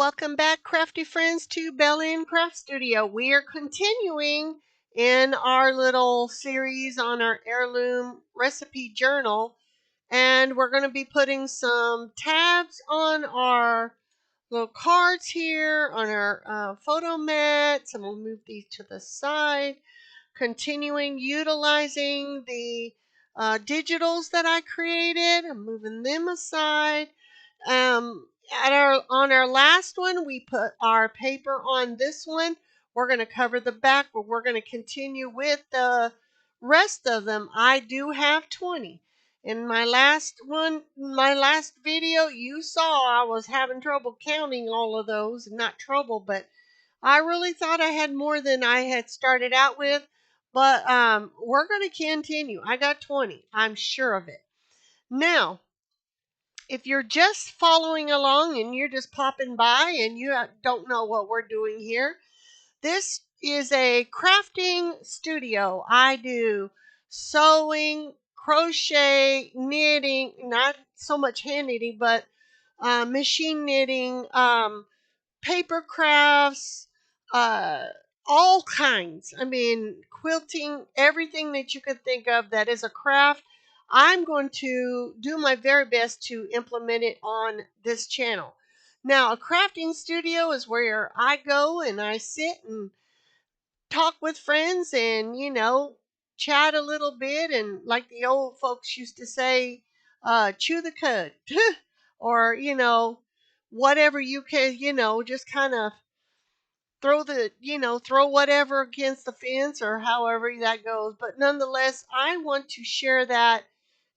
Welcome back, crafty friends, to Bella Craft Studio. We are continuing in our little series on our Heirloom Recipe Journal, and we're going to be putting some tabs on our little cards here on our photo mats. I'm going to move these to the side, continuing utilizing the digitals that I created. I'm moving them aside. On our last one, we put our paper on this one. We're going to cover the back, but we're going to continue with the rest of them. I do have 20. In my last video, you saw I was having trouble counting all of those. Not trouble, but I really thought I had more than I had started out with. But we're going to continue. I got 20. I'm sure of it. Now, if you're just following along and you're just popping by and you don't know what we're doing here, this is a crafting studio. I do sewing, crochet, knitting, not so much hand knitting, but machine knitting, paper crafts, uh, all kinds. I mean, quilting, everything that you could think of that is a craft. I'm going to do my very best to implement it on this channel. Now, a crafting studio is where I go and I sit and talk with friends and, chat a little bit. And like the old folks used to say, chew the cud. Or, whatever you can, just kind of throw whatever against the fence or however that goes. But nonetheless, I want to share that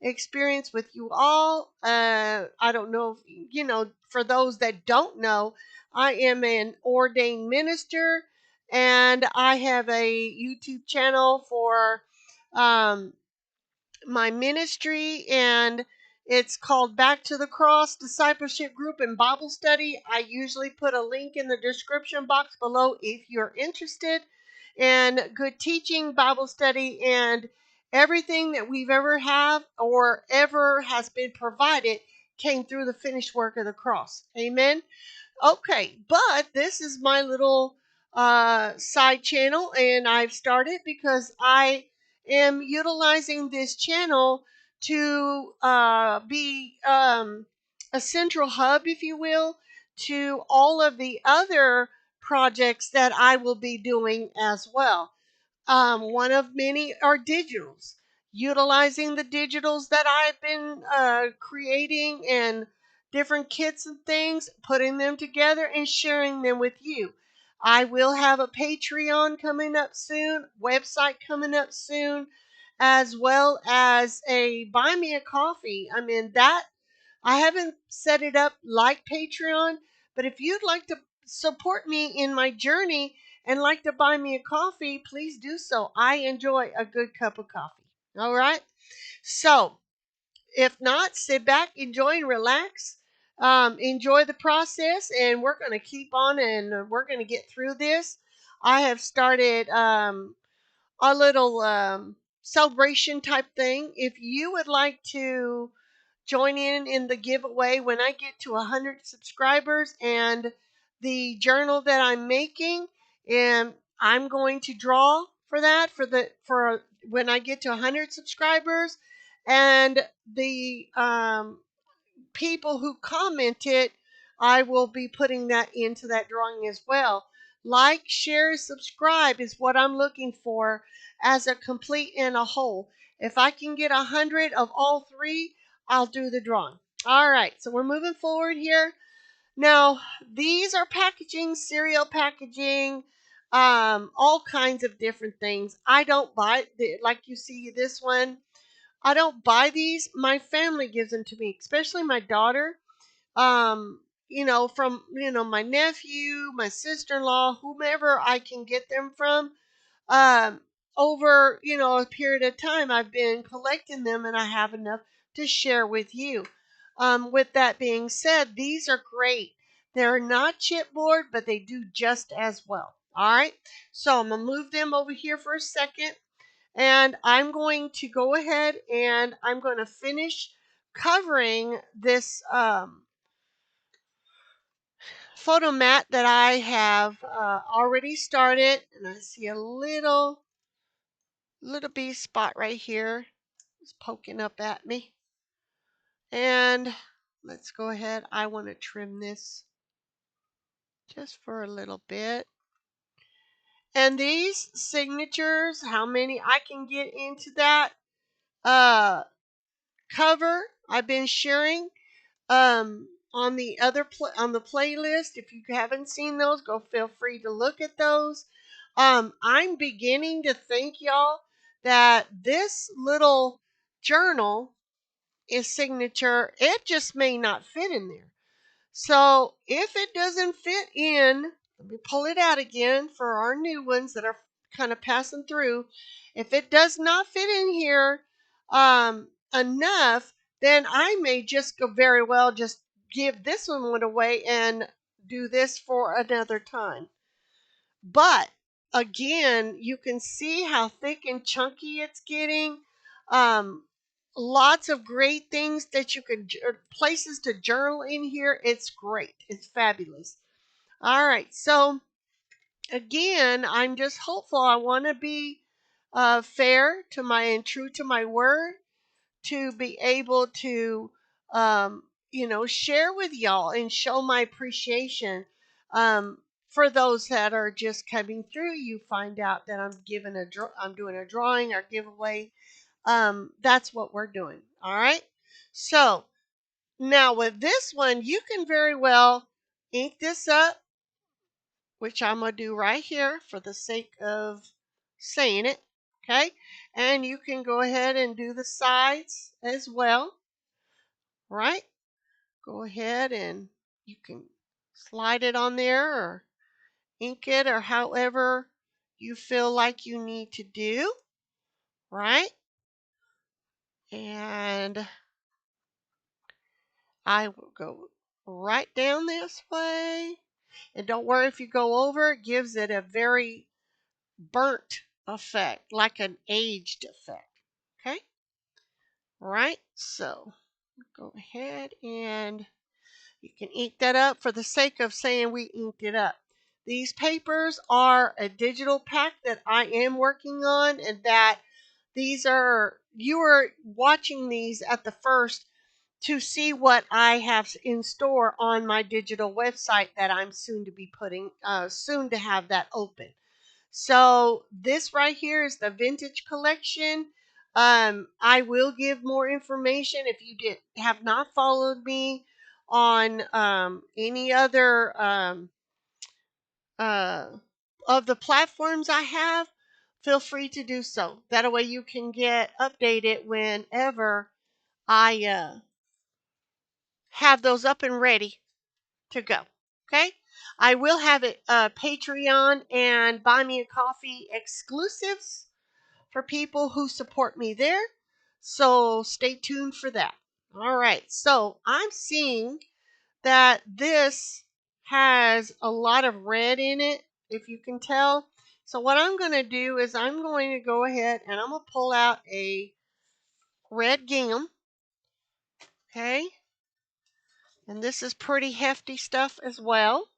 experience with you all. I don't know if, for those that don't know, I am an ordained minister and I have a YouTube channel for um, my ministry, and it's called Back to the Cross Discipleship Group and Bible Study. I usually put a link in the description box below if you're interested in good teaching, Bible study, and everything that we've ever have or ever has been provided came through the finished work of the cross. Amen. Okay, but this is my little side channel, and I've started because I am utilizing this channel to be a central hub, if you will, to all of the other projects that I will be doing as well. One of many are digitals, utilizing the digitals that I've been creating and different kits and things, putting them together and sharing them with you. I will have a Patreon coming up soon, website coming up soon, as well as a Buy Me a Coffee. I mean, that I haven't set it up like Patreon, but if you'd like to support me in my journey and like to buy me a coffee, please do so. I enjoy a good cup of coffee. All right. So if not, sit back, enjoy, and relax. Enjoy the process, and we're going to keep on and we're going to get through this. I have started a little celebration type thing. If you would like to join in the giveaway when I get to 100 subscribers and the journal that I'm making, and I'm going to draw for that for when I get to 100 subscribers, and the people who commented, I will be putting that into that drawing as well. Like, share, subscribe is what I'm looking for as a complete and a whole. If I can get 100 of all three, I'll do the drawing. All right, so we're moving forward here. Now, these are packaging, cereal packaging, all kinds of different things. I don't buy, like you see this one, I don't buy these. My family gives them to me, especially my daughter. From, my nephew, my sister-in-law, whomever I can get them from. Um, Over, a period of time, I've been collecting them and I have enough to share with you. With that being said, these are great. They're not chipboard, but they do just as well. All right. So I'm going to move them over here for a second. And I'm going to go ahead and I'm going to finish covering this photomat that I have already started, and I see a little bee spot right here. It's poking up at me. And let's go ahead. I want to trim this just for a little bit. And these signatures, how many I can get into that cover I've been sharing on the on the playlist. If you haven't seen those, go feel free to look at those. I'm beginning to think, y'all, that this little journal is signature. It just may not fit in there. So if it doesn't fit in, let me pull it out again for our new ones that are kind of passing through. If it does not fit in here enough, then I may just go very well just give this one away and do this for another time. But again, you can see how thick and chunky it's getting. Um, Lots of great things that you could, places to journal in here. It's great. It's fabulous. All right. So again, I'm just hopeful. I want to be fair to my and true to my word to be able to, share with y'all and show my appreciation. For those that are just coming through, you find out that I'm doing a drawing or giveaway. That's what we're doing. All right. So now with this one, you can very well ink this up, which I'm going to do right here for the sake of saying it. Okay. And you can go ahead and do the sides as well. Right. Go ahead and you can slide it on there or ink it or however you feel like you need to do. Right. And I will go right down this way. And don't worry if you go over, it gives it a very burnt effect, like an aged effect. Okay? Right? So go ahead and you can ink that up for the sake of saying we inked it up. These papers are a digital pack that I am working on, and that you are watching these at the first to see what I have in store on my digital website that I'm soon to be soon to have that open. So this right here is the vintage collection. I will give more information if you have not followed me on any other uh, of the platforms I have. Feel free to do so. That way you can get updated whenever I have those up and ready to go. Okay. I will have it Patreon and Buy Me a Coffee exclusives for people who support me there. So stay tuned for that. All right. So I'm seeing that this has a lot of red in it, if you can tell. So what I'm going to do is I'm going to go ahead and I'm going to pull out a red gingham. Okay. And this is pretty hefty stuff as well.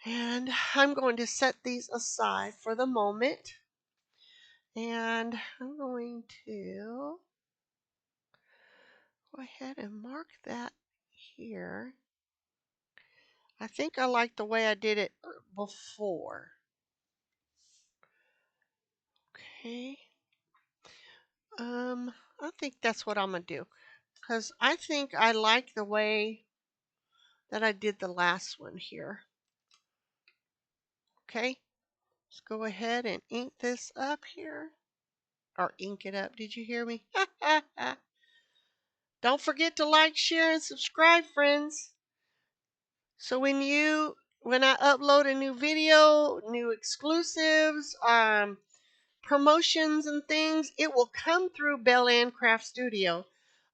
And I'm going to set these aside for the moment. And I'm going to go ahead and mark that here. I think I like the way I did it before. Okay. I think that's what I'm going to do. Because I think I like the way that I did the last one here. Okay. Let's go ahead and ink this up here. Or ink it up. Did you hear me? Don't forget to like, share, and subscribe, friends. So when I upload a new video, new exclusives, promotions and things, it will come through Bell Ann Craft Studio.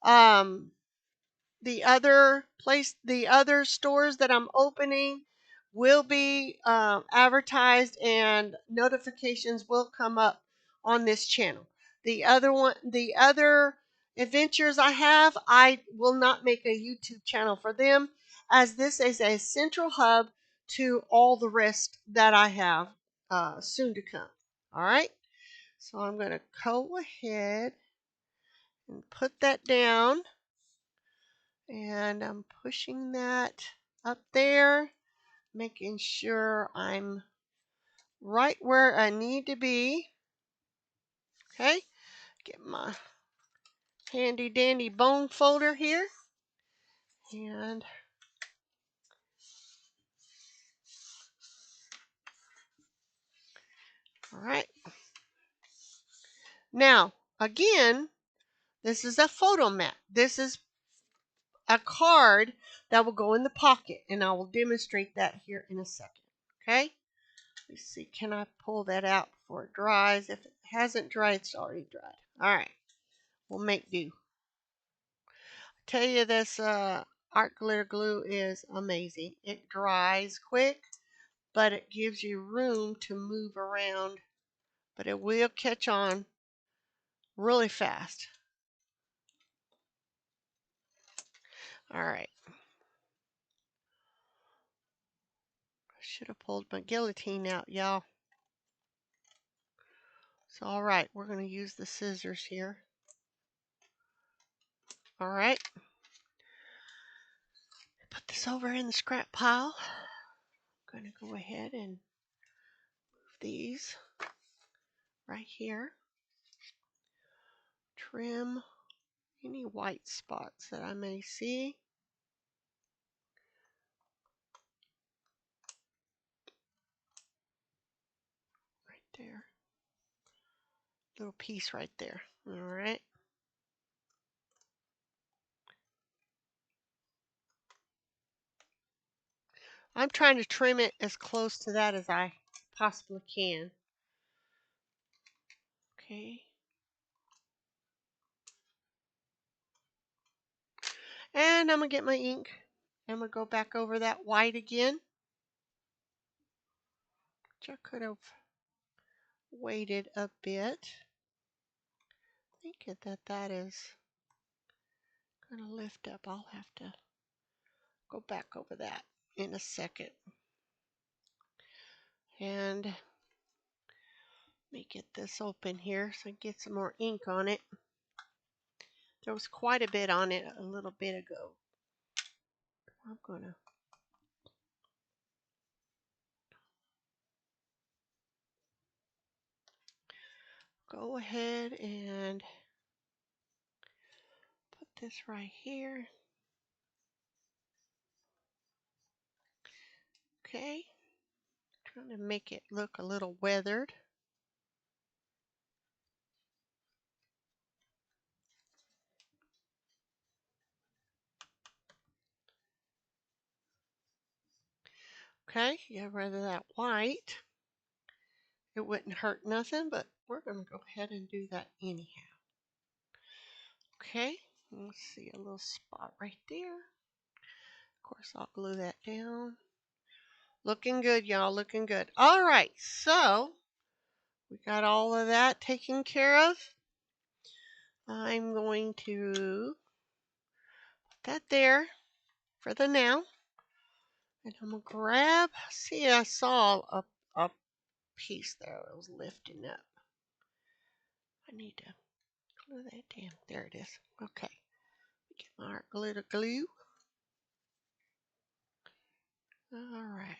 The other stores that I'm opening will be advertised, and notifications will come up on this channel. The other adventures I have, I will not make a YouTube channel for them. as this is a central hub to all the rest that I have soon to come. All right, so I'm going to go ahead and put that down, and I'm pushing that up there, making sure I'm right where I need to be. Okay, get my handy dandy bone folder here, and all right. Now, again, this is a photomat. This is a card that will go in the pocket, and I will demonstrate that here in a second. Okay, let's see, can I pull that out before it dries? If it hasn't dried, it's already dried. All right, we'll make do. Tell you, this art glitter glue is amazing. It dries quick, but it gives you room to move around, but it will catch on really fast. All right, I should have pulled my guillotine out, y'all. So, all right, we're going to use the scissors here. All right, put this over in the scrap pile. I'm going to go ahead and move these right here. Trim any white spots that I may see. Right there. Little piece right there. All right. I'm trying to trim it as close to that as I possibly can. Okay. And I'm going to get my ink. I'm going to go back over that white again. Which I could have waited a bit. Thinking that that is going to lift up. I'll have to go back over that in a second. And let me get this open here so I get some more ink on it. There was quite a bit on it a little bit ago. I'm going to go ahead and put this right here. Okay. Trying to make it look a little weathered. Okay, get rid of that white. It wouldn't hurt nothing, but we're going to go ahead and do that anyhow. Okay, let's see, a little spot right there. Of course, I'll glue that down. Looking good, y'all, looking good. All right, so we got all of that taken care of. I'm going to put that there for the now. And I'm going to grab, see, I saw a piece there that was lifting up. I need to glue that down. There it is. Okay. Get my art glitter glue. All right.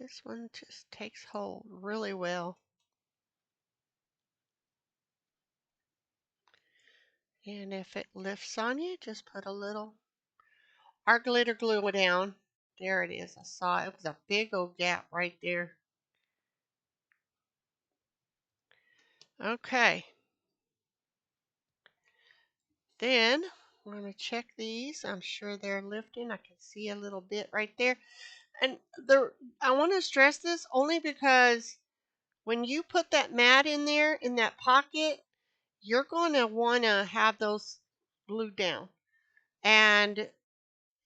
This one just takes hold really well. And if it lifts on you, just put a little art glitter glue down. There it is. I saw it was a big old gap right there. Okay. Then we're going to check these. I'm sure they're lifting. I can see a little bit right there. And I want to stress this only because when you put that mat in there in that pocket, you're going to want to have those glued down. And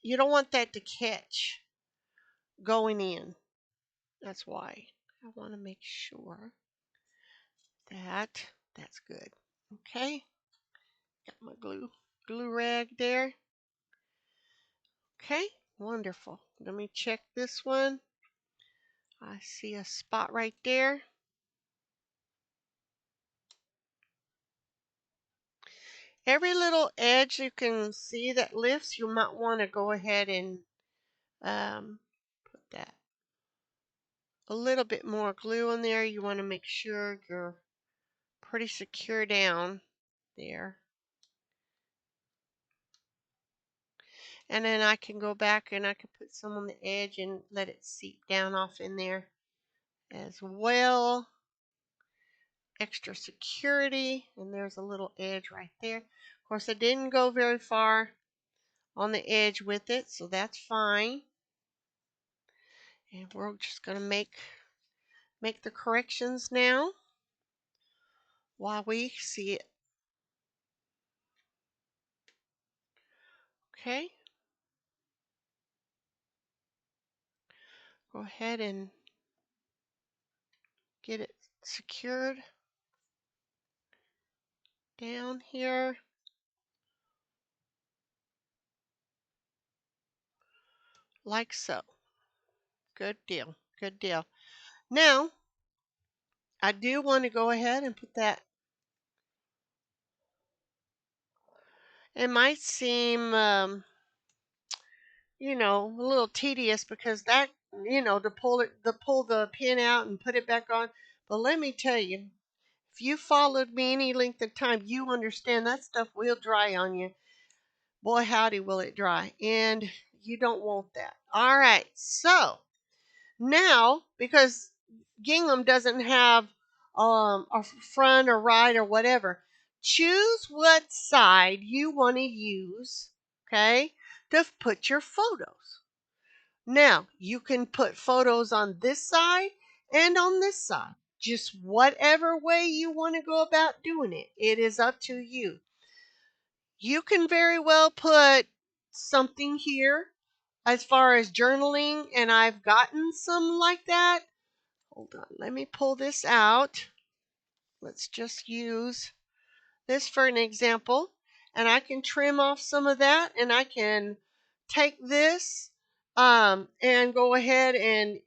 you don't want that to catch going in. That's why I want to make sure that that's good. Okay. Got my glue rag there. Okay, wonderful. Let me check this one. I see a spot right there. Every little edge you can see that lifts, you might want to go ahead and put that a little bit more glue in there. You want to make sure you're pretty secure down there. And then I can go back and I can put some on the edge and let it seep down off in there as well. Extra security. And there's a little edge right there. Of course, I didn't go very far on the edge with it, so that's fine. And we're just going to make the corrections now while we see it. Okay. Go ahead and get it secured down here. Like so. Good deal. Good deal. Now, I do want to go ahead and put that. It might seem, a little tedious because that, to pull the pin out and put it back on. But let me tell you, if you followed me any length of time, you understand that stuff will dry on you. Boy, howdy, will it dry. And you don't want that. All right. So now, because gingham doesn't have a front or right or whatever, choose what side you want to use, okay, to put your photos. Now, you can put photos on this side and on this side. Just whatever way you want to go about doing it. It is up to you. You can very well put something here as far as journaling, and I've gotten some like that. Hold on, let me pull this out. Let's just use this for an example. And I can trim off some of that, and I can take this and go ahead and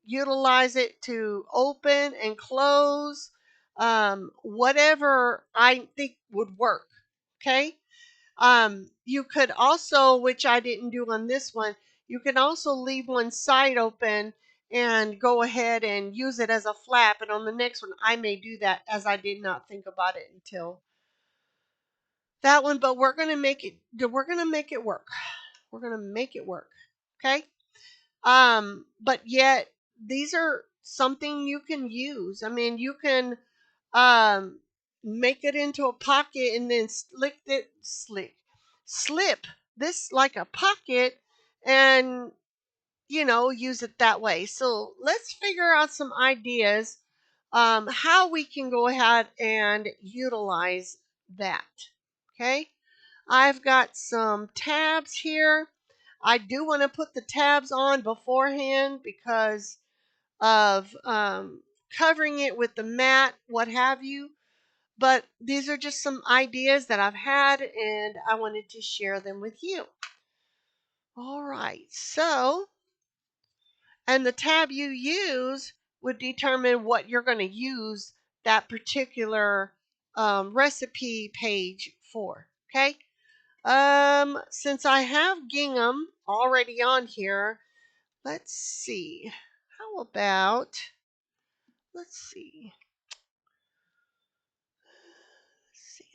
utilize it to open and close whatever I think would work. Okay. You could also, which I didn't do on this one, you can also leave one side open and go ahead and use it as a flap. And on the next one, I may do that, as I did not think about it until that one. But we're gonna make it. We're gonna make it work. We're gonna make it work. Okay. But yet these are something you can use. I mean, you can um make it into a pocket and then slip this like a pocket and use it that way. So let's figure out some ideas how we can go ahead and utilize that. Okay, I've got some tabs here. I do want to put the tabs on beforehand because of covering it with the mat, what have you. But these are just some ideas that I've had, and I wanted to share them with you. All right, so, and the tab you use would determine what you're going to use that particular recipe page for. Okay. Since I have gingham already on here, let's see. How about, let's see.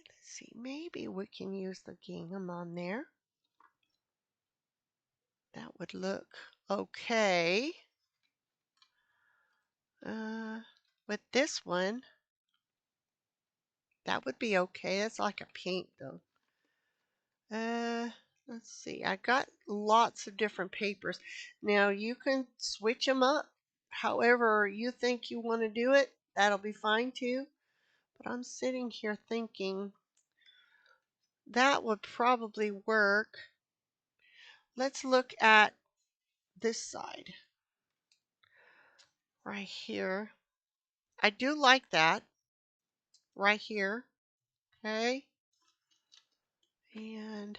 Let's see. Maybe we can use the gingham on there. That would look okay. With this one, that would be okay. It's like a pink though. Let's see. I got lots of different papers. Now you can switch them up however you think you want to do it. That'll be fine too. But I'm sitting here thinking that would probably work. Let's look at this side right here. I do like that right here. Okay. And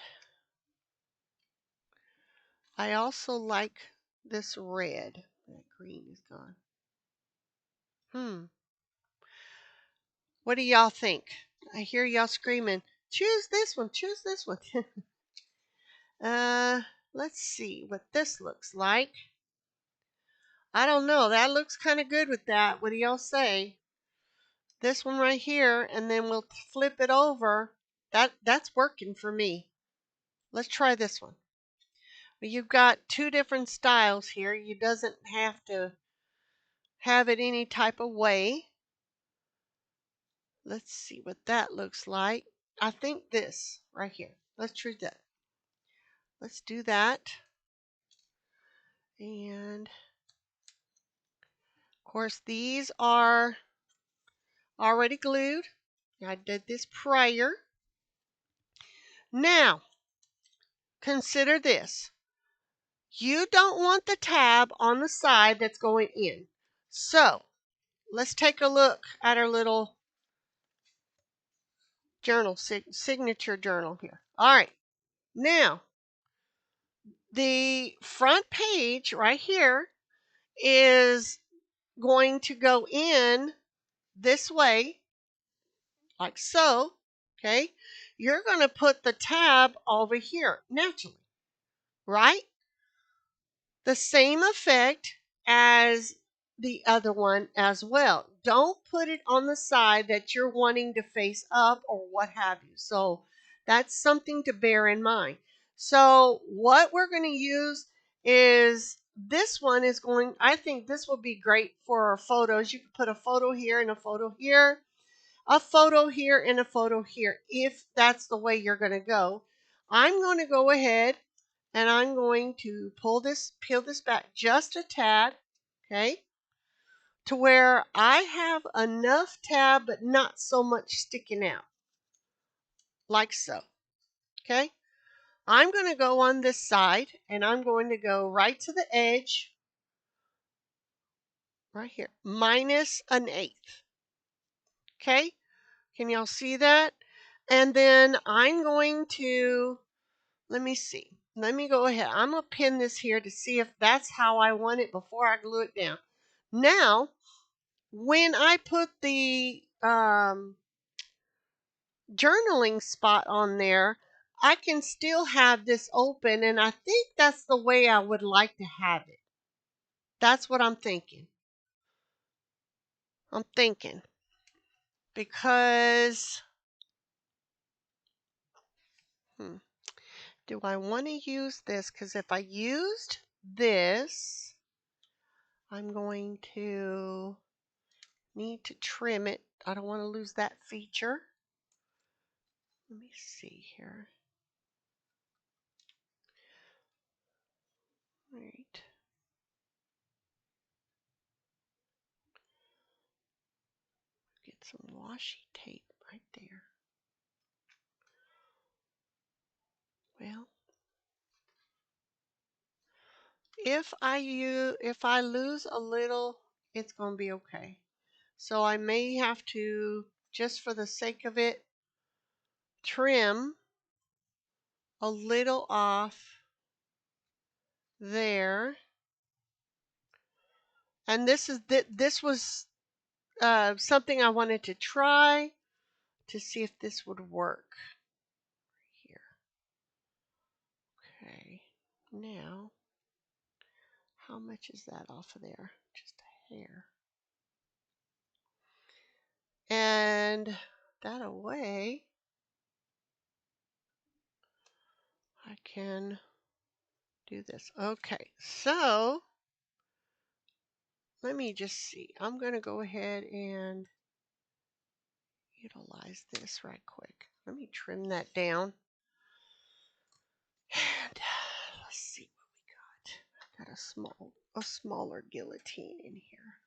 I also like this red. That green is gone. What do y'all think? I hear y'all screaming, choose this one, choose this one. Let's see what this looks like. I don't know. That looks kind of good with that. What do y'all say? This one right here, and then we'll flip it over. That's working for me. Let's try this one. Well, you've got two different styles here. You doesn't have to have it any type of way. Let's see what that looks like. I think this right here. Let's try that. Let's do that. And of course, these are already glued. I did this prior. Now, consider this. You don't want the tab on the side that's going in. So, let's take a look at our little journal, signature journal here. All right. Now, the front page right here is going to go in this way, like so. Okay. You're going to put the tab over here naturally, right? The same effect as the other one as well. Don't put it on the side that you're wanting to face up or what have you. So that's something to bear in mind. So what we're going to use is this one is going, I think this will be great for our photos. You can put a photo here and a photo here, a photo here and a photo here, if that's the way you're going to go. I'm going to go ahead and I'm going to peel this back just a tad, okay, to where I have enough tab but not so much sticking out, like so, okay. I'm going to go on this side and I'm going to go right to the edge, right here, -1/8, okay. Can y'all see that? And then I'm going to, let me see. Let me go ahead. I'm going to pin this here to see if that's how I want it before I glue it down. Now, when I put the journaling spot on there, I can still have this open, and I think that's the way I would like to have it. That's what I'm thinking. Because do I want to use this? Because if I used this, I'm going to need to trim it. I don't want to lose that feature. Let me see here. All right. Get some washi tape right there. Well, if I lose a little, it's going to be okay. So I may have to, just for the sake of it, trim a little off there. And this was something I wanted to try to see if this would work here. Okay, now how much is that off of there? Just a hair. And that away, I can do this. Okay, so let me just see. I'm going to go ahead and utilize this right quick. Let me trim that down. And let's see what we got. Got a smaller guillotine in here.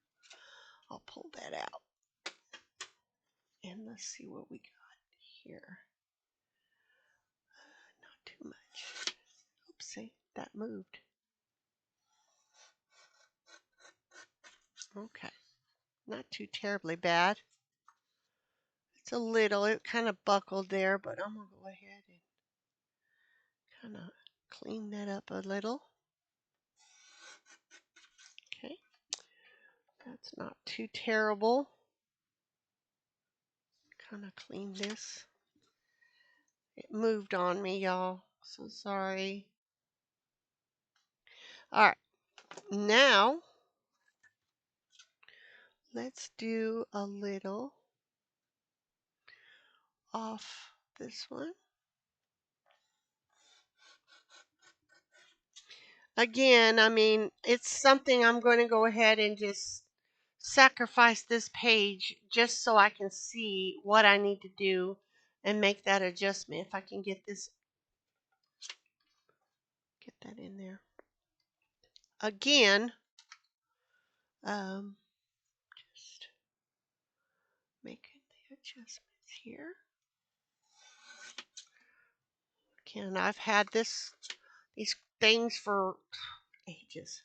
I'll pull that out. And let's see what we got here. Not too much. Oopsie, that moved. Okay, not too terribly bad. It's a little, it kind of buckled there, but I'm going to go ahead and kind of clean that up a little. That's not too terrible. Kind of clean this. It moved on me, y'all. So sorry. All right. Now, let's do a little off this one. Again, I mean, it's something I'm going to go ahead and just sacrifice this page just so I can see what I need to do and make that adjustment. If I can get that in there. Again, just making the adjustments here. Again, I've had these things for ages.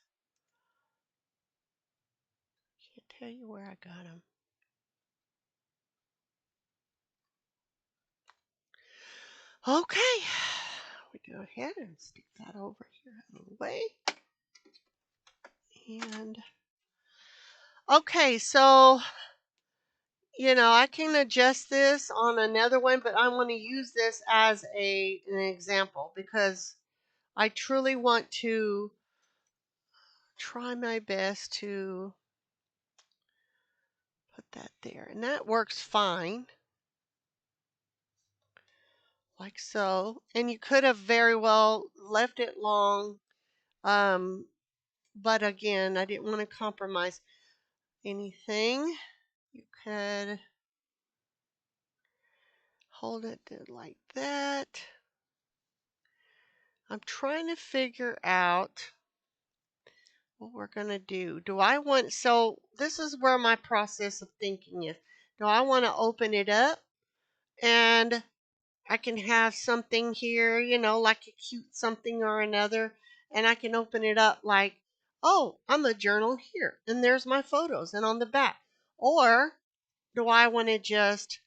Can't tell you where I got them. Okay, we go ahead and stick that over here out of the way. And okay, so I can adjust this on another one, but I want to use this as an example because I truly want to try my best to put that there. And that works fine. Like so. And you could have very well left it long. But again, I didn't want to compromise anything. You could hold it like that. I'm trying to figure out what we're going to do. So this is where my process of thinking is. Do I want to open it up and I can have something here, like a cute something or another, and I can open it up like, oh, I'm a journal here, and there's my photos and on the back. Or do I want to just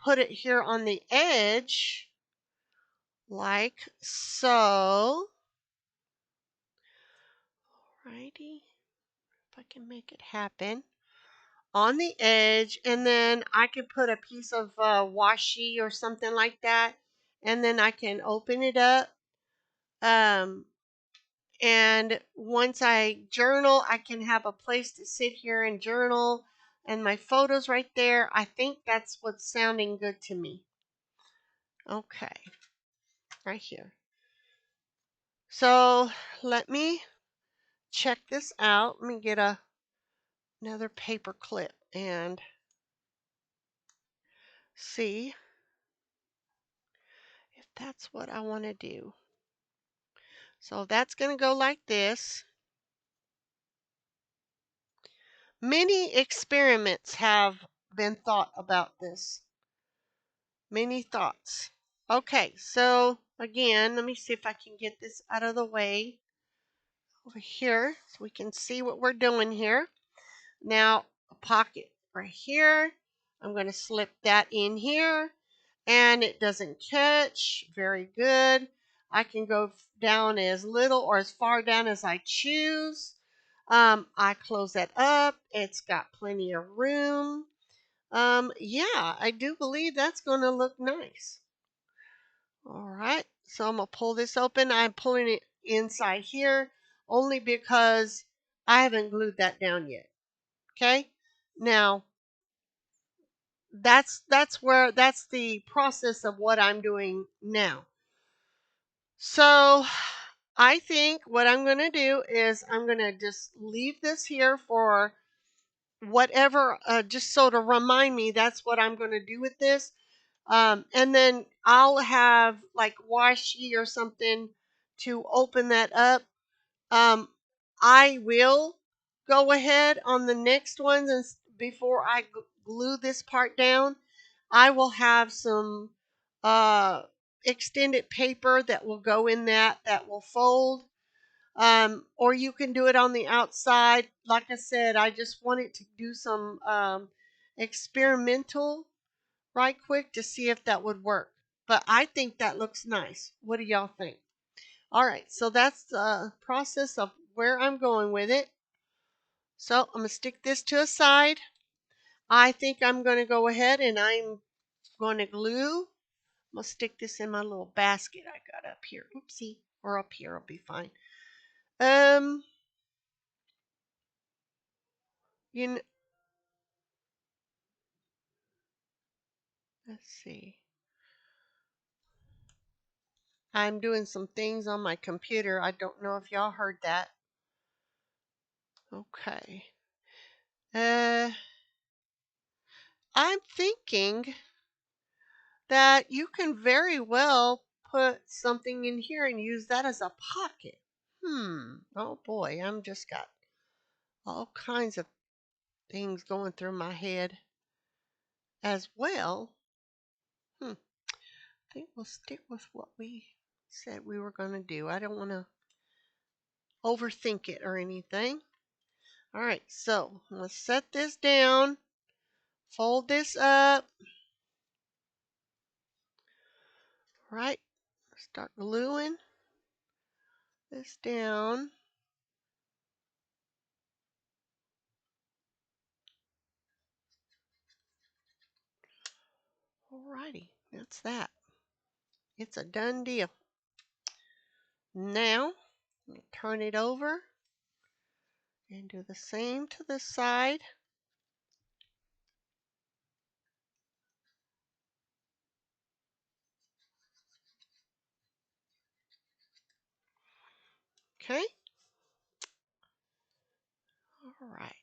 put it here on the edge like so? Alrighty, if I can make it happen. On the edge, and then I can put a piece of washi or something like that, and then I can open it up. And once I journal, I can have a place to sit here and journal, and my photos right there. I think that's what's sounding good to me. Okay, right here. So let me check this out. Let me get another paper clip and see if that's what I want to do. So that's going to go like this. Many experiments have been thought about this. Many thoughts. Okay, so again, let me see if I can get this out of the way over here so we can see what we're doing here. Now, a pocket right here. I'm going to slip that in here, and it doesn't catch. Very good. I can go down as little or as far down as I choose. I close that up. It's got plenty of room. Yeah, I do believe that's going to look nice. All right, so I'm going to pull this open. I'm pulling it inside here only because I haven't glued that down yet. Okay, now that's the process of what I'm doing now. So I think what I'm going to do is I'm going to just leave this here for whatever, just so to remind me that's what I'm going to do with this. And then I'll have like washi or something to open that up. I will go ahead on the next ones, and before I glue this part down, I will have some extended paper that will go in that will fold. Or you can do it on the outside. Like I said, I just wanted to do some experimental right quick to see if that would work. But I think that looks nice. What do y'all think? All right, so that's the process of where I'm going with it. So I'm going to stick this to a side. I think I'm going to go ahead and I'm going to glue. I'm going to stick this in my little basket I got up here. Oopsie. Or up here will be fine. You know, let's see. I'm doing some things on my computer. I don't know if y'all heard that. Okay. I'm thinking that you can very well put something in here and use that as a pocket. Oh boy, I'm just got all kinds of things going through my head as well. I think we'll stick with what we said we were going to do. I don't want to overthink it or anything. All right, so let's set this down, fold this up, right? Start gluing this down. Alrighty, that's that. It's a done deal. Now, turn it over and do the same to this side. Okay. All right.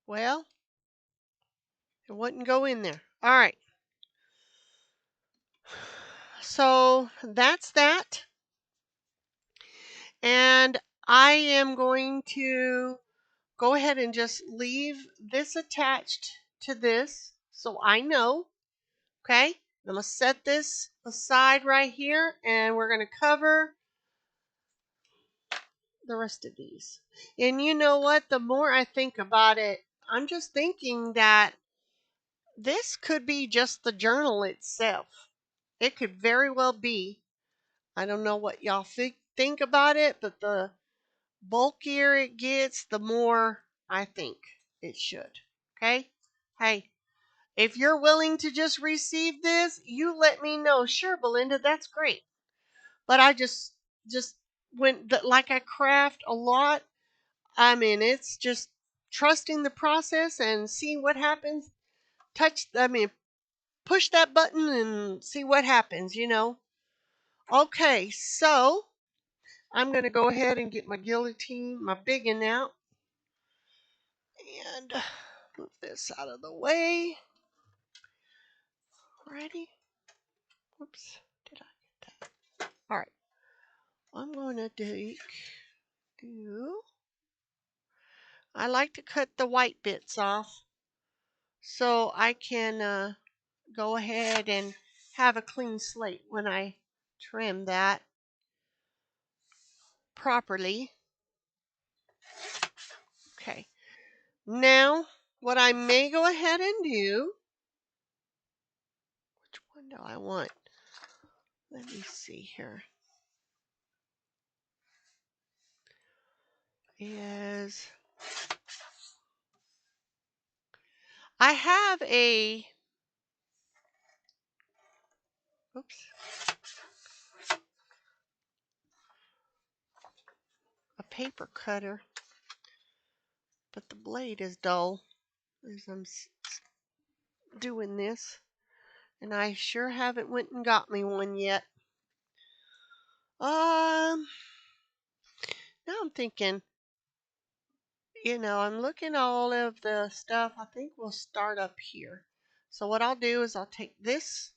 Well, it wouldn't go in there. All right. So that's that. And I am going to go ahead and just leave this attached to this so I know. Okay. I'm going to set this aside right here and we're going to cover the rest of these. And you know what? The more I think about it, I'm just thinking that this could be just the journal itself. It could very well be. I don't know what y'all think about it, but the bulkier it gets, the more I think it should. Okay? Hey, if you're willing to just receive this, you let me know. Sure, Belinda, that's great. But I just when like I craft a lot, I mean, it's just trusting the process and see what happens. Push that button and see what happens. Okay, so I'm going to go ahead and get my guillotine, my big one out. And move this out of the way. Ready? Whoops. Did I get that? All right. I'm going to do. I like to cut the white bits off so I can go ahead and have a clean slate when I trim that properly. Okay. Now, what I may go ahead and do, which one do I want? Let me see here. Is I have oops, a paper cutter, but the blade is dull as I'm doing this, and I sure haven't went and got me one yet. Now I'm thinking, I'm looking at all of the stuff. I think we'll start up here. So what I'll do is I'll take this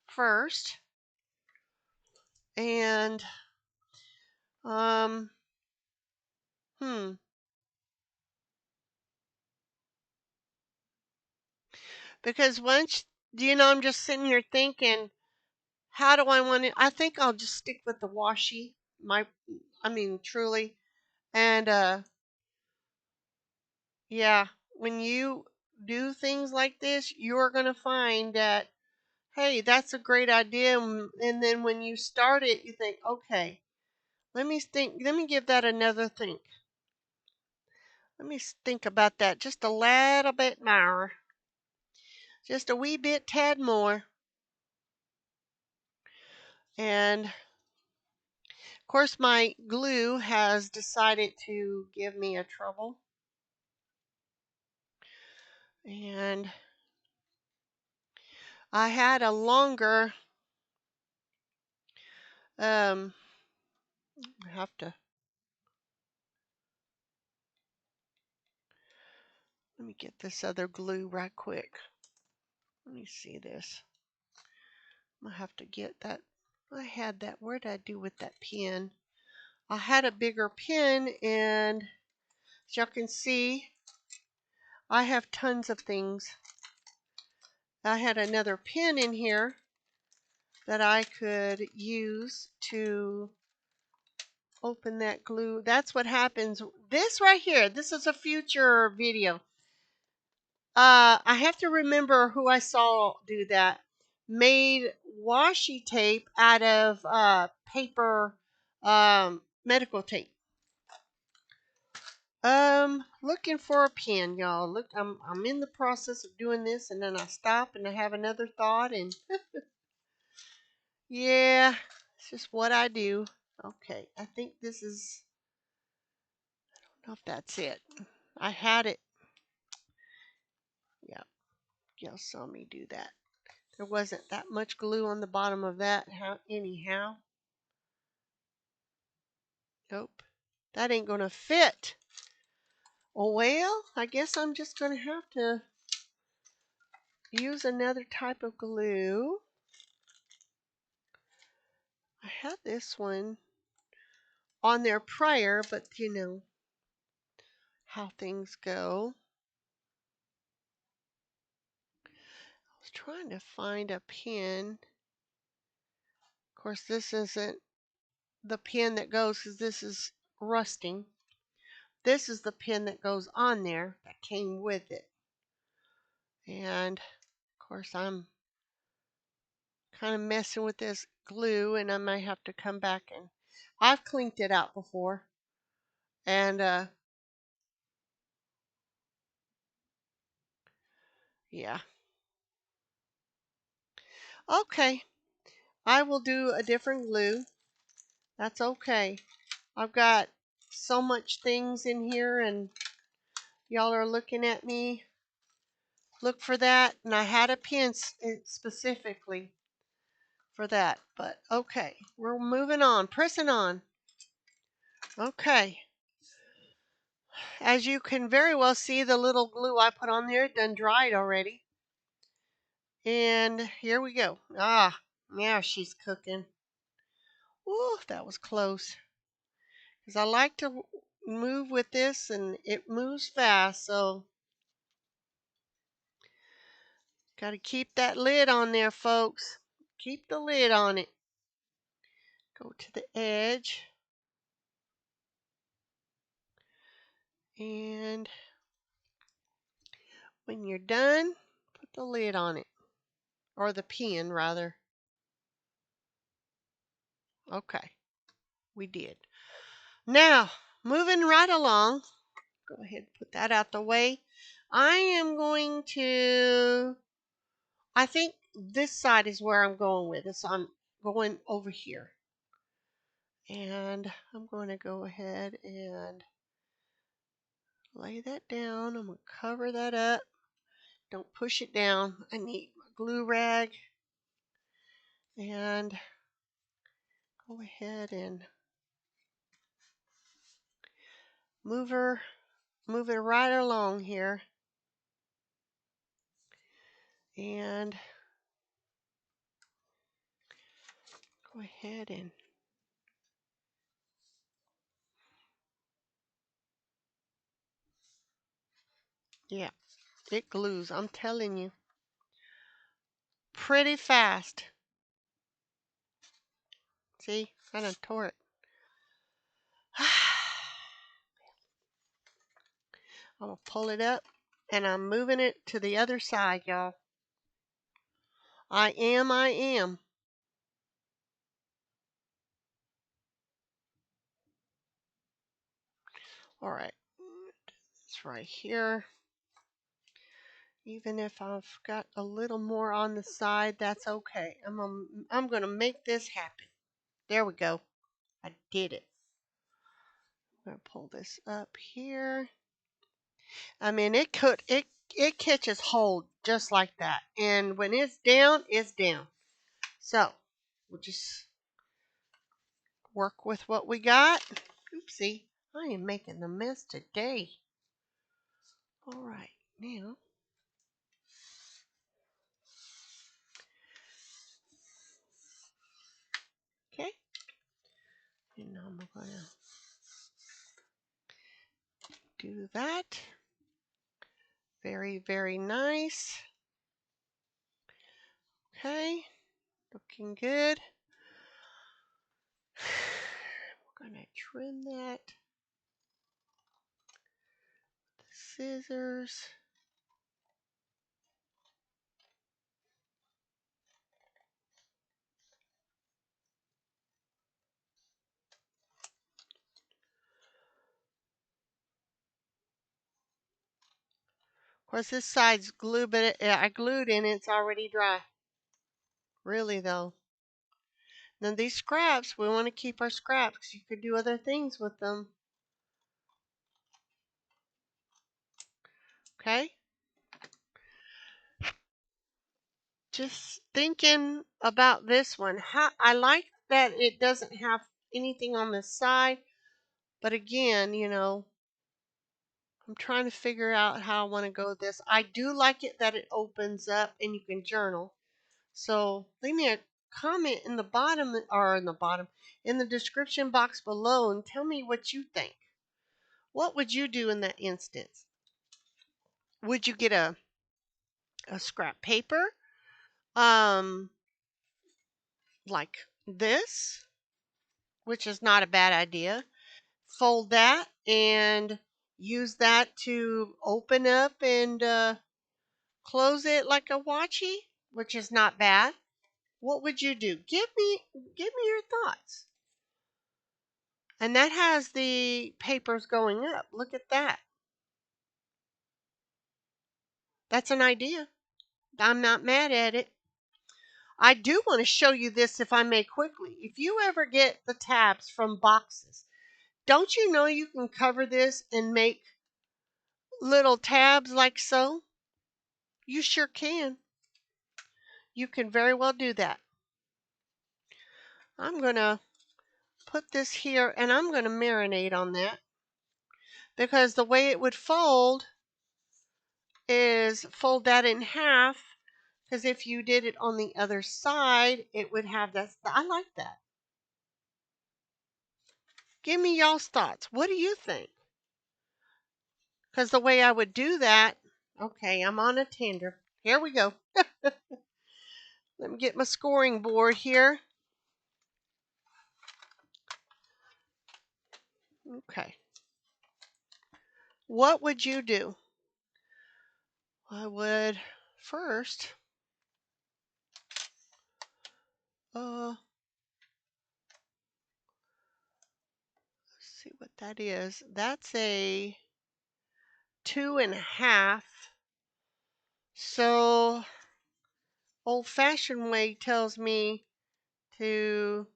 first and um because I'm just sitting here thinking, how do I want it? I think I'll just stick with the washi. Truly. And yeah, when you do things like this, you're going to find that, hey, that's a great idea. And then when you start it, you think, okay, let me give that another think. Let me think about that just a little bit more. Just a wee bit tad more. And of course, my glue has decided to give me a trouble. And I had a longer, I have to, let me get this other glue right quick. Let me see this. I have to get that. I had that. Where did I do with that pen? I had a bigger pen, and as y'all can see, I have tons of things. I had another pen in here that I could use to open that glue. That's what happens. This right here, this is a future video. I have to remember who I saw do that. Made washi tape out of paper, medical tape. Looking for a pen, y'all. Look, I'm in the process of doing this, and then I stop and I have another thought, and yeah, it's just what I do. Okay, I think this is, I don't know if that's it. I had it. Yeah, y'all saw me do that. There wasn't that much glue on the bottom of that anyhow. Nope, that ain't gonna fit. Oh well, I guess I'm just gonna have to use another type of glue. I had this one on there prior, but you know how things go. I was trying to find a pen. Of course, this isn't the pen that goes, because this is rusting. This is the pen that goes on there that came with it. And of course, I'm kind of messing with this glue, and I might have to come back, and I've cleaned it out before. And yeah. Okay, I will do a different glue. That's okay. I've got so much things in here, and y'all are looking at me look for that, and I had a pen specifically for that. But okay, we're moving on, pressing on. Okay, as you can very well see, the little glue I put on there done dried already. And here we go. Ah, now she's cooking. Ooh, that was close. Because I like to move with this, and it moves fast, so got to keep that lid on there, folks. Keep the lid on it. Go to the edge. And when you're done, put the lid on it. Or the pen, rather. Okay, we did. Now, moving right along. Go ahead and put that out the way. I am going to, I think this side is where I'm going with this. I'm going over here. And I'm going to go ahead and lay that down. I'm going to cover that up. Don't push it down. I need my glue rag. And go ahead and move it right along here. And go ahead and yeah, it glues. I'm telling you. Pretty fast. See, I done tore it. I'm going to pull it up. And I'm moving it to the other side, y'all. I am. All right, it's right here. Even if I've got a little more on the side, that's okay. I'm gonna make this happen. There we go. I did it. I'm gonna pull this up here. I mean, it catches hold just like that. And when it's down, it's down. So we'll just work with what we got. Oopsie, I am making a mess today. All right, now. Okay. And I'm going to do that. Very, very nice. Okay. Looking good. We're going to trim that. The scissors. Of course, this side's glued, but I glued in it's already dry. Really, though. Now, these scraps, we want to keep our scraps because you could do other things with them. Okay? Just thinking about this one. I like that it doesn't have anything on the side. But again, I'm trying to figure out how I want to go with this. I do like it that it opens up and you can journal. So leave me a comment in the bottom or in the description box below and tell me what you think. What would you do in that instance? Would you get a scrap paper? Like this, which is not a bad idea. Fold that and use that to open up and close it like a watchy, which is not bad. What would you do? Give me your thoughts. And that has the papers going up. Look at that. That's an idea. I'm not mad at it. I do want to show you this if I may quickly. If you ever get the tabs from boxes, don't you know you can cover this and make little tabs like so? You sure can. You can very well do that. I'm going to put this here and I'm going to marinate on that because the way it would fold is fold that in half because if you did it on the other side, it would have that. I like that. Give me y'all's thoughts. What do you think? Because the way I would do that, okay, I'm on a tender. Here we go. Let me get my scoring board here. Okay. What would you do? I would first, let's see what that is. That's a 2.5. So old-fashioned way tells me to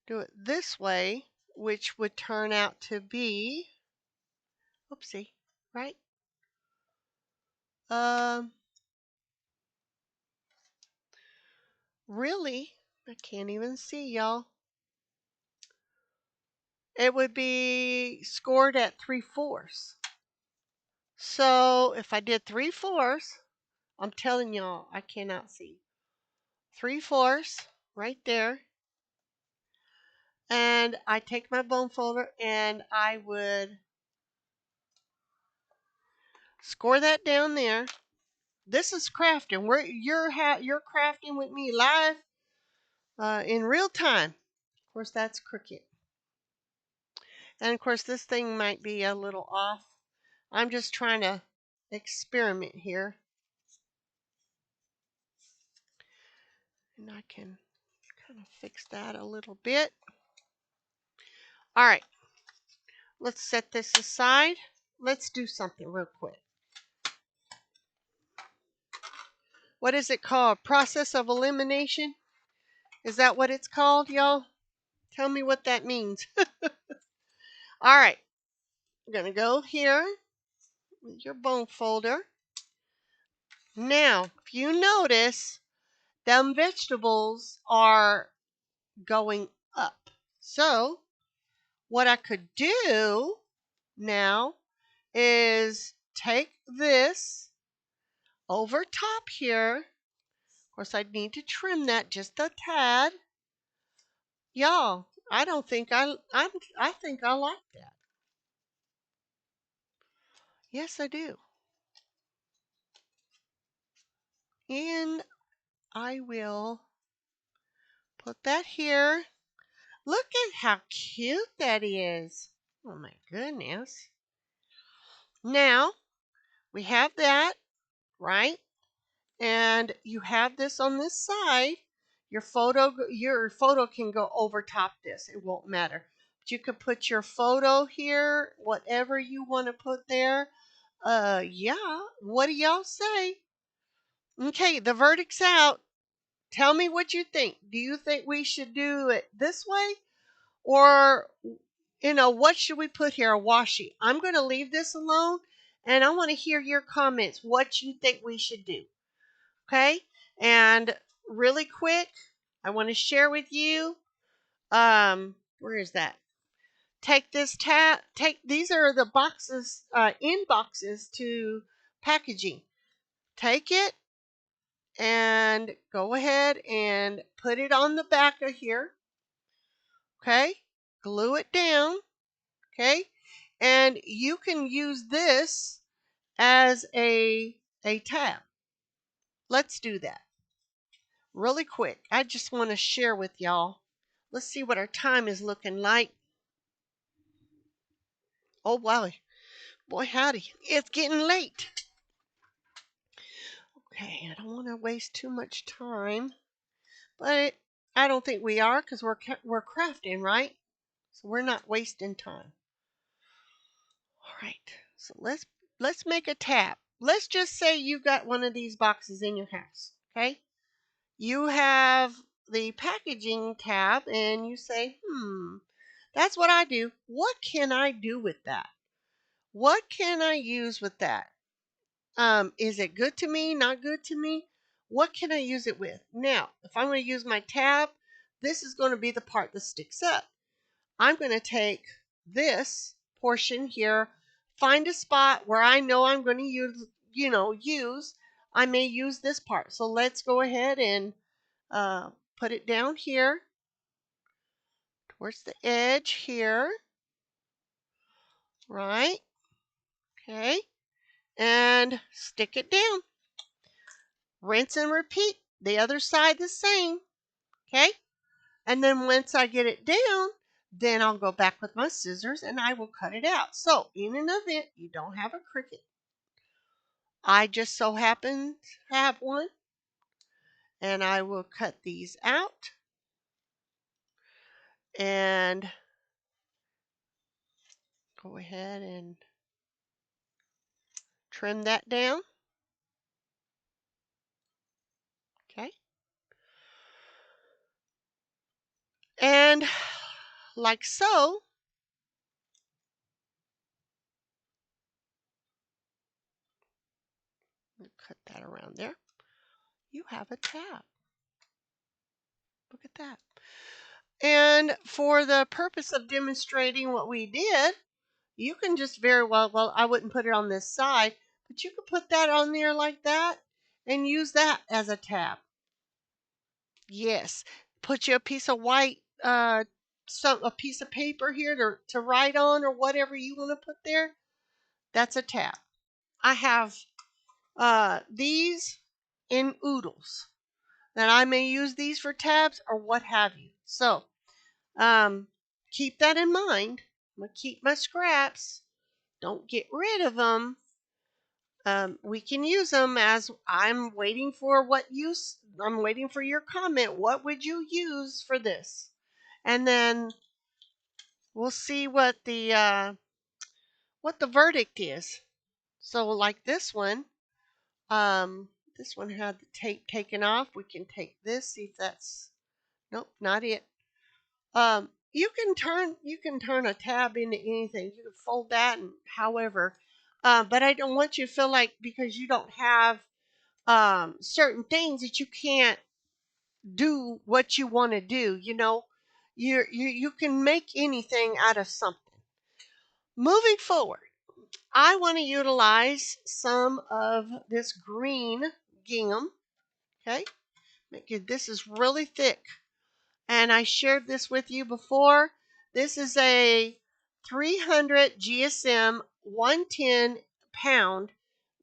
do it this way, which would turn out to be, oopsie, right? Really, I can't even see, y'all. It would be scored at 3/4. So if I did 3/4, I'm telling y'all, I cannot see. 3/4 right there. And I take my bone folder and I would score that down there. This is crafting. You're crafting with me live in real time. Of course, that's crooked. And of course, this thing might be a little off. I'm just trying to experiment here. And I can kind of fix that a little bit. All right, let's set this aside. Let's do something real quick. What is it called? Process of elimination? Is that what it's called, y'all? Tell me what that means. All right, I'm going to go here with your bone folder. Now, if you notice, them vegetables are going up. So, what I could do now is take this over top here. Of course, I'd need to trim that just a tad. Y'all, I don't think I think I like that. Yes, I do. And I will put that here. Look at how cute that is. Oh my goodness. Now, we have that, right? And you have this on this side. Your photo can go over top this. It won't matter. But you could put your photo here, whatever you want to put there. Yeah. What do y'all say? Okay, the verdict's out. Tell me what you think. Do you think we should do it this way? Or, what should we put here? A washi. I'm going to leave this alone, and I want to hear your comments, what you think we should do. Okay? And really quick, I want to share with you, where is that? Take this these are the boxes, in boxes to packaging. Take it and go ahead and put it on the back of here. Okay? Glue it down. Okay? And you can use this as a tab. Let's do that really quick. I just want to share with y'all. Let's see what our time is looking like. Oh, wow. Boy, howdy. It's getting late. Okay, I don't want to waste too much time. But I don't think we are, because we're crafting, right? So we're not wasting time. All right. So let's make a tab. Let's just say you got one of these boxes in your house, okay? You have the packaging tab and you say, that's what I do. What can I do with that? What can I use with that? Is it good to me? Not good to me? What can I use it with? Now, if I'm going to use my tab, this is going to be the part that sticks up. I'm going to take this portion here, find a spot where I know I'm going to use. I may use this part. So let's go ahead and put it down here towards the edge here. Right? Okay. And stick it down. Rinse and repeat. The other side the same. Okay? And then once I get it down, then I'll go back with my scissors and I will cut it out. So in an event you don't have a Cricut, I just so happen to have one, and I will cut these out and go ahead and trim that down. Okay. And like so. Cut that around there. You have a tab. Look at that. And for the purpose of demonstrating what we did, you can just well, I wouldn't put it on this side, but you could put that on there like that and use that as a tab. Yes. Put you a piece of white, a piece of paper here to write on, or whatever you want to put there. That's a tab. I have these in oodles. That I may use these for tabs or what have you. So keep that in mind. I'm going to keep my scraps. Don't get rid of them. We can use them as I'm waiting for I'm waiting for your comment. What would you use for this? And then we'll see what the verdict is. So like this one had the tape taken off. We can take this, see if that's, nope, not it. You can turn a tab into anything. You can fold that and however. But I don't want you to feel like because you don't have certain things that you can't do what you want to do. You can make anything out of something. Moving forward, I want to utilize some of this green gingham. Okay, this is really thick, and I shared this with you before. This is a 300 GSM 110 pound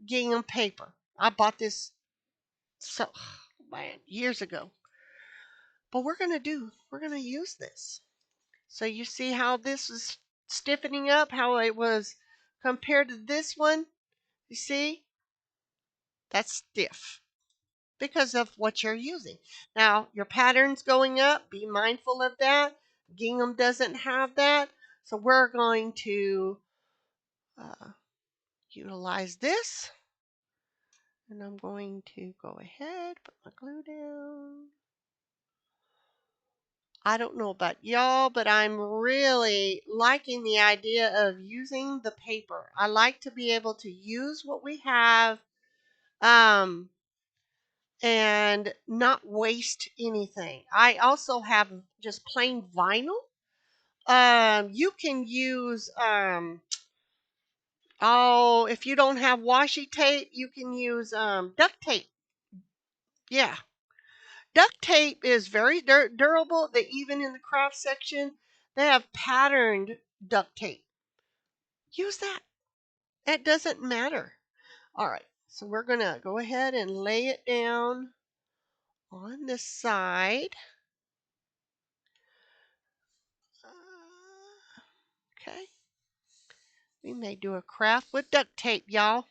gingham paper. I bought this man, years ago. But we're going to use this. So you see how this is stiffening up, how it was compared to this one. You see, that's stiff because of what you're using. Now, your pattern's going up. Be mindful of that. Gingham doesn't have that. So we're going to utilize this. And I'm going to go ahead, put my glue down. I don't know about y'all, but I'm really liking the idea of using the paper. I like to be able to use what we have and not waste anything. I also have just plain vinyl. You can use, if you don't have washi tape, you can use duct tape. Yeah. Duct tape is very durable. They even in the craft section, they have patterned duct tape. Use that. It doesn't matter. All right. So we're going to go ahead and lay it down on this side. Okay. We may do a craft with duct tape, y'all.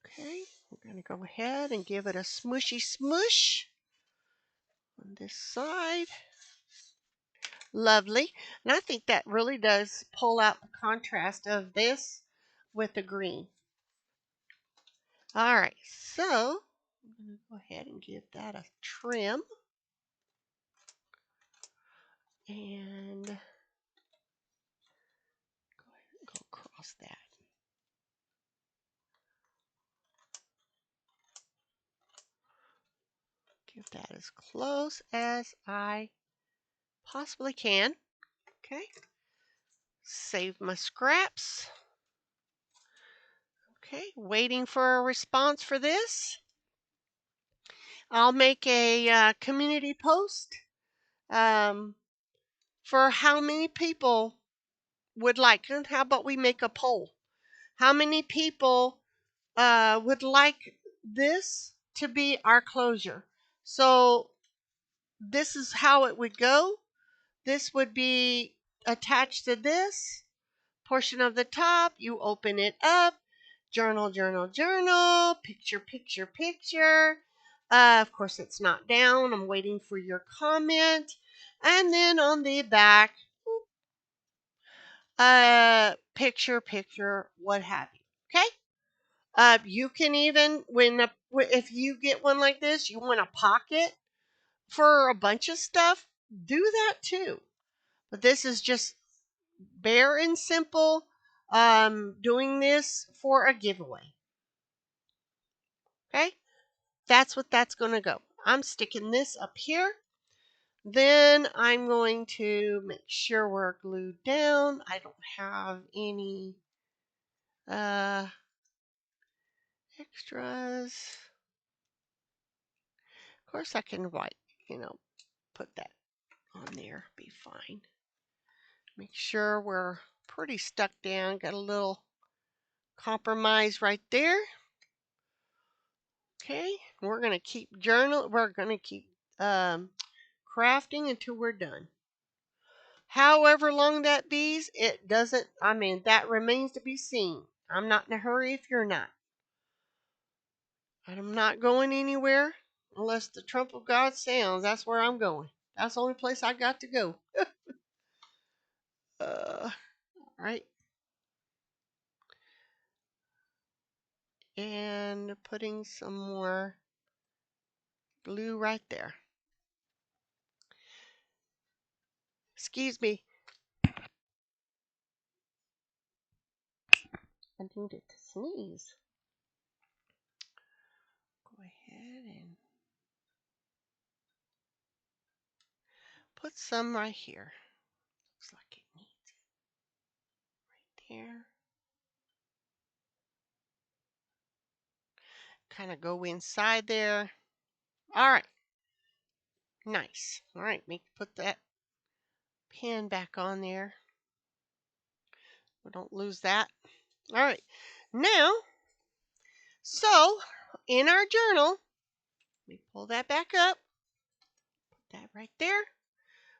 Okay. We're going to go ahead and give it a smushy smush on this side. Lovely. And I think that really does pull out the contrast of this with the green. All right, so I'm going to go ahead and give that a trim. And go across that. Give that as close as I possibly can. Okay. Save my scraps. Okay, waiting for a response for this. I'll make a community post for how many people would like. And how about we make a poll? How many people would like this to be our closure? So this is how it would go. This would be attached to this portion of the top. You open it up. Journal, journal, journal. Picture, picture, picture. Of course, it's not down. I'm waiting for your comment. And then on the back, picture, picture, what have you. Okay? You can even, if you get one like this, you want a pocket for a bunch of stuff, do that too. But this is just bare and simple, doing this for a giveaway. Okay, that's what that's going to go. I'm sticking this up here. Then I'm going to make sure we're glued down. I don't have any extras. Of course, I can put that on there, be fine. Make sure we're pretty stuck down. Got a little compromise right there. Okay, we're going to keep crafting until we're done. However long that be's, it doesn't, I mean, that remains to be seen. I'm not in a hurry if you're not. I'm not going anywhere unless the trump of God sounds. That's where I'm going. That's the only place I got to go. Right. And putting some more glue right there. Excuse me. I needed to sneeze. Go ahead and put some right here. Looks like it needs it right there. Kind of go inside there. All right. Nice. All right. Put that pen back on there. We don't lose that. All right. Now, so in our journal, we pull that back up. Put that right there.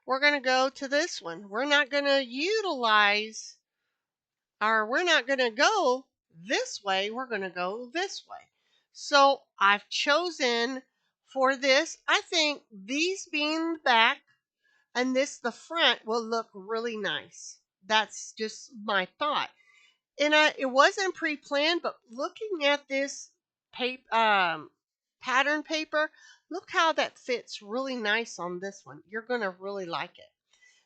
We're going to go to this one. We're not going to utilize, or we're not going to go this way. We're going to go this way. So I've chosen for this, I think these being the back and this the front will look really nice. That's just my thought. And it wasn't pre-planned, but looking at this pattern paper, look how that fits really nice on this one. You're going to really like it.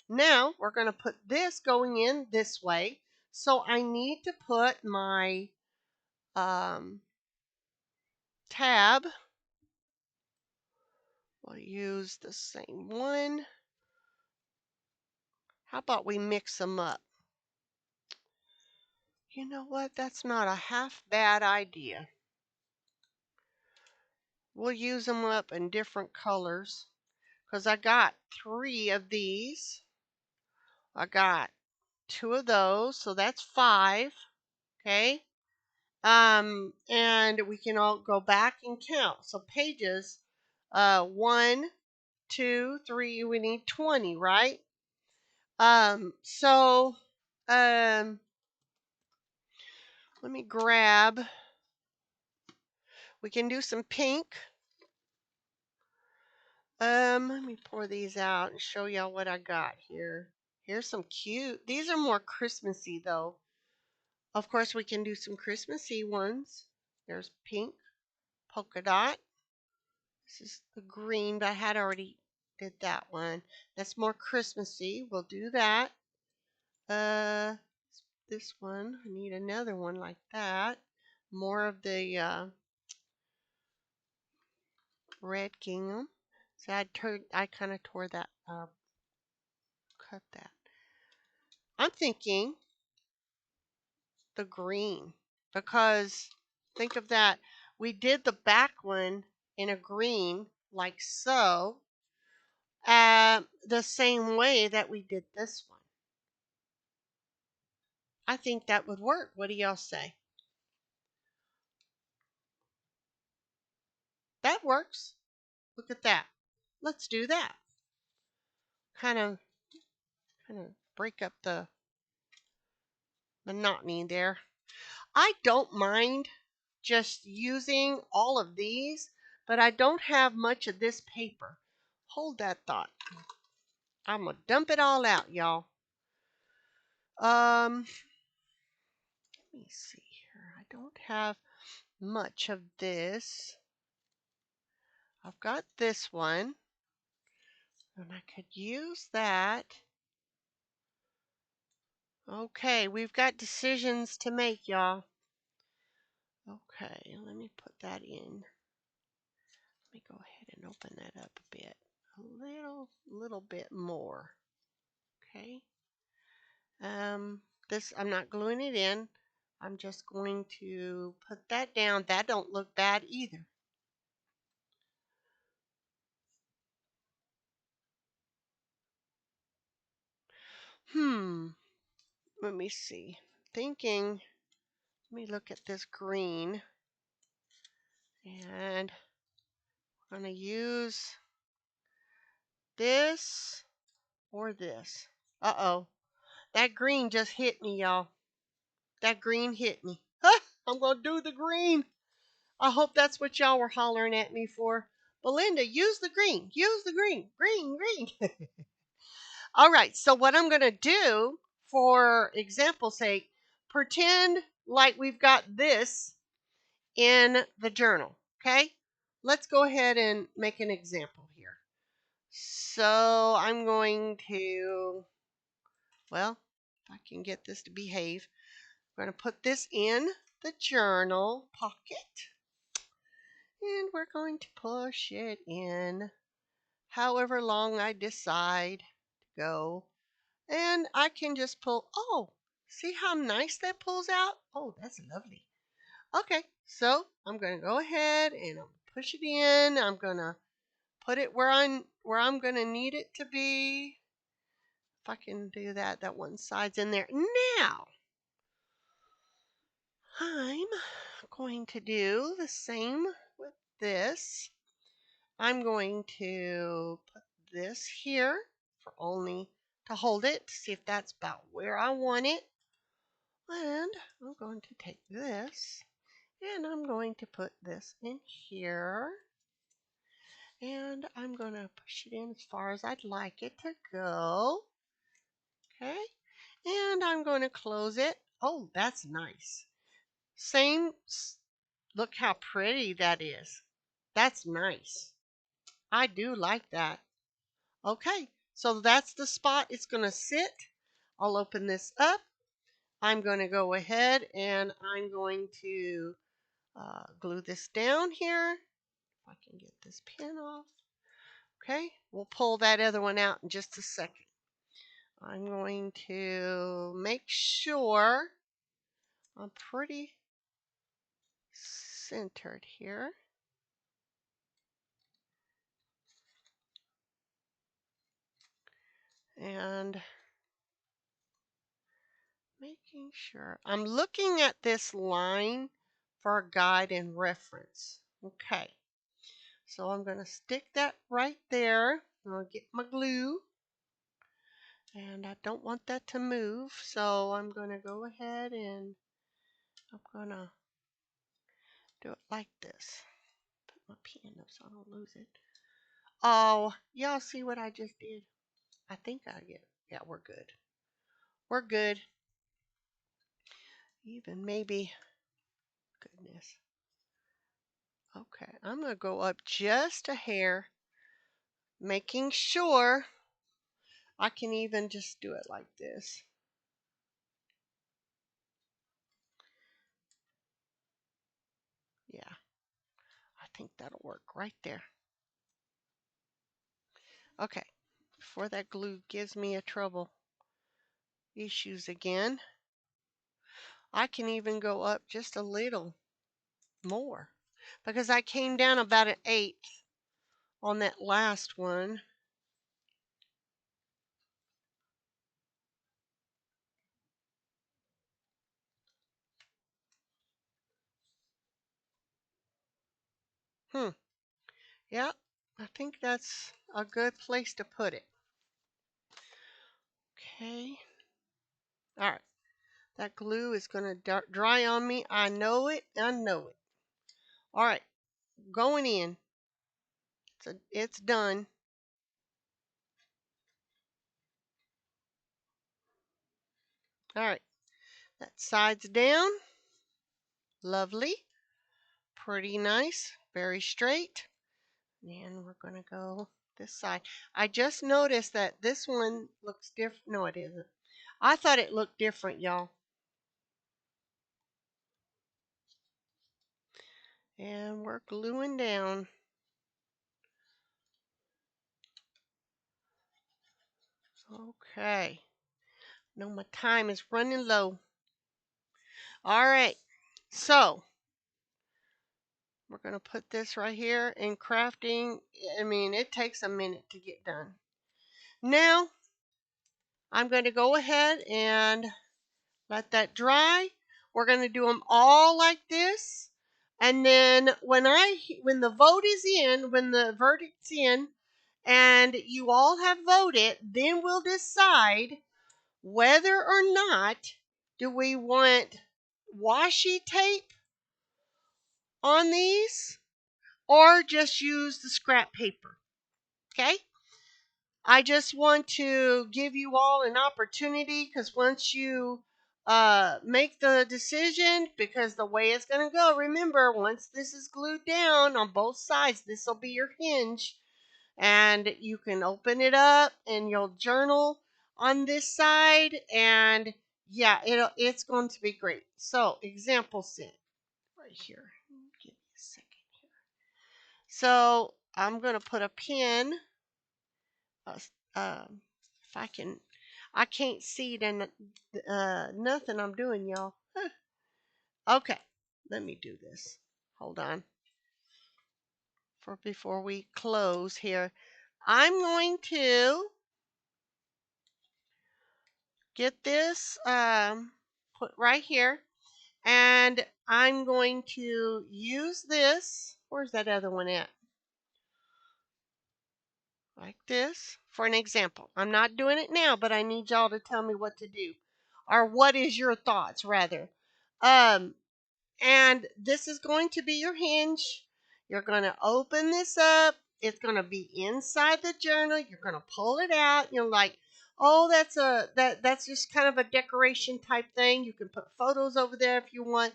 Now we're going to put this going in this way. So I need to put my tab. We'll use the same one. How about we mix them up? You know what? That's not a half bad idea. We'll use them up in different colors because I got 3 of these. I got 2 of those, so that's 5. Okay. And we can all go back and count. So pages, 1, 2, 3. We need 20, right? So, let me grab. We can do some pink. Let me pour these out and show y'all what I got here. Here's some cute. These are more Christmassy though. Of course, we can do some Christmassy ones. There's pink, polka dot. This is the green, but I had already did that one. That's more Christmassy. We'll do that. This one, I need another one like that. More of the red gingham. So I kind of tore that, cut that. I'm thinking the green because think of that. We did the back one in a green like so, the same way that we did this one. I think that would work. What do y'all say? That works. Look at that. Let's do that. Kind of break up the monotony there. I don't mind just using all of these, but I don't have much of this paper. Hold that thought. I'm going to dump it all out, y'all. Let me see here. I don't have much of this. I've got this one, and I could use that. Okay, we've got decisions to make, y'all. Okay, let me put that in. Let me go ahead and open that up a bit. A little bit more. Okay. This, I'm not gluing it in. I'm just going to put that down. That don't look bad either. Let me see. Thinking, let me look at this green. And I'm going to use this or this. Uh-oh. That green just hit me, y'all. That green hit me. I'm going to do the green. I hope that's what y'all were hollering at me for. Belinda, use the green. Use the green. Green, green. All right. So what I'm going to do, for example's sake, pretend like we've got this in the journal. Okay? Let's go ahead and make an example here. So I'm going to, well, if I can get this to behave, I'm going to put this in the journal pocket. And we're going to push it in however long I decide to go. And I can just pull, oh, see how nice that pulls out? Oh, that's lovely. Okay, so I'm going to go ahead and push it in. I'm going to put it where I'm going to need it to be. If I can do that, that one side's in there. Now, I'm going to do the same with this. I'm going to put this here for only to hold it, to see if that's about where I want it. And I'm going to take this and I'm going to put this in here. And I'm going to push it in as far as I'd like it to go. Okay. And I'm going to close it. Oh, that's nice. Same. Look how pretty that is. That's nice. I do like that. Okay, so that's the spot it's going to sit. I'll open this up. I'm going to go ahead and I'm going to glue this down here. If I can get this pin off. Okay, we'll pull that other one out in just a second. I'm going to make sure I'm pretty centered here. And making sure I'm looking at this line for a guide and reference. Okay, so I'm going to stick that right there. I'll get my glue. And I don't want that to move, so I'm going to go ahead and I'm going to do it like this. Put my pen up so I don't lose it. Oh, y'all see what I just did? I think I get, yeah, we're good. We're good. Even maybe, goodness. Okay, I'm going to go up just a hair, making sure I can even just do it like this. Yeah, I think that'll work right there. Okay, before that glue gives me a trouble issues again, I can even go up just a little more because I came down about an eighth on that last one. Yeah, I think that's a good place to put it. Okay. All right. That glue is going to dry on me. I know it. I know it. All right. Going in. So it's done. All right. That side's down. Lovely. Pretty nice. Very straight. And we're going to go this side. I just noticed that this one looks different. No, it isn't. I thought it looked different, y'all. And we're gluing down. Okay. No, my time is running low. All right. So we're going to put this right here in crafting. I mean, it takes a minute to get done. Now, I'm going to go ahead and let that dry. We're going to do them all like this. And then when the vote is in, when the verdict's in, and you all have voted, then we'll decide whether or not do we want washi tape on these or just use the scrap paper. Okay? I just want to give you all an opportunity because once you make the decision, because the way it's going to go, remember, once this is glued down on both sides, this will be your hinge, and you can open it up and you'll journal on this side, and yeah, it's going to be great. So, example set right here. Give me a second here. So, I'm going to put a pin. Uh, if I can, I can't see then nothing I'm doing, y'all. Okay, let me do this. Hold on. For before we close here, I'm going to get this put right here, and I'm going to use this. Where's that other one at? Like this for an example. I'm not doing it now, but I need y'all to tell me what to do, or what is your thoughts rather. Um, and this is going to be your hinge. You're going to open this up. It's going to be inside the journal. You're going to pull it out. You're like, oh, that's just kind of a decoration type thing. You can put photos over there if you want.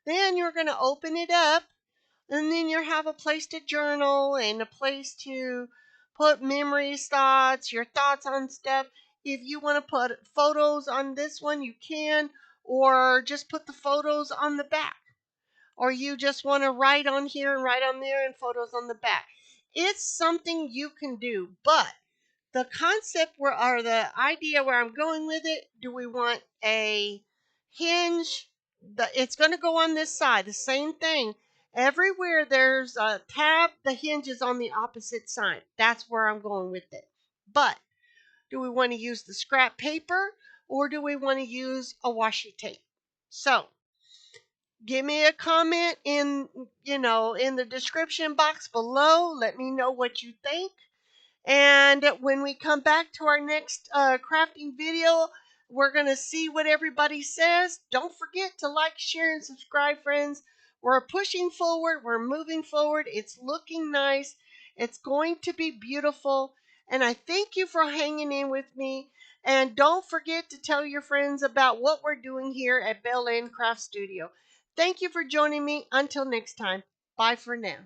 Then you're going to open it up, and then you have a place to journal and a place to put memories, thoughts, your thoughts on stuff. If you want to put photos on this one, you can, or just put the photos on the back, or you just want to write on here and write on there and photos on the back. It's something you can do, but the concept or the idea where I'm going with it, do we want a hinge? It's going to go on this side, the same thing. Everywhere there's a tab, the hinge is on the opposite side. That's where I'm going with it. But do we want to use the scrap paper or do we want to use a washi tape? So give me a comment in the description box below. Let me know what you think. And when we come back to our next crafting video, we're going to see what everybody says. Don't forget to like, share, and subscribe, friends. We're pushing forward. We're moving forward. It's looking nice. It's going to be beautiful. And I thank you for hanging in with me. And don't forget to tell your friends about what we're doing here at Bell End Craft Studio. Thank you for joining me. Until next time, bye for now.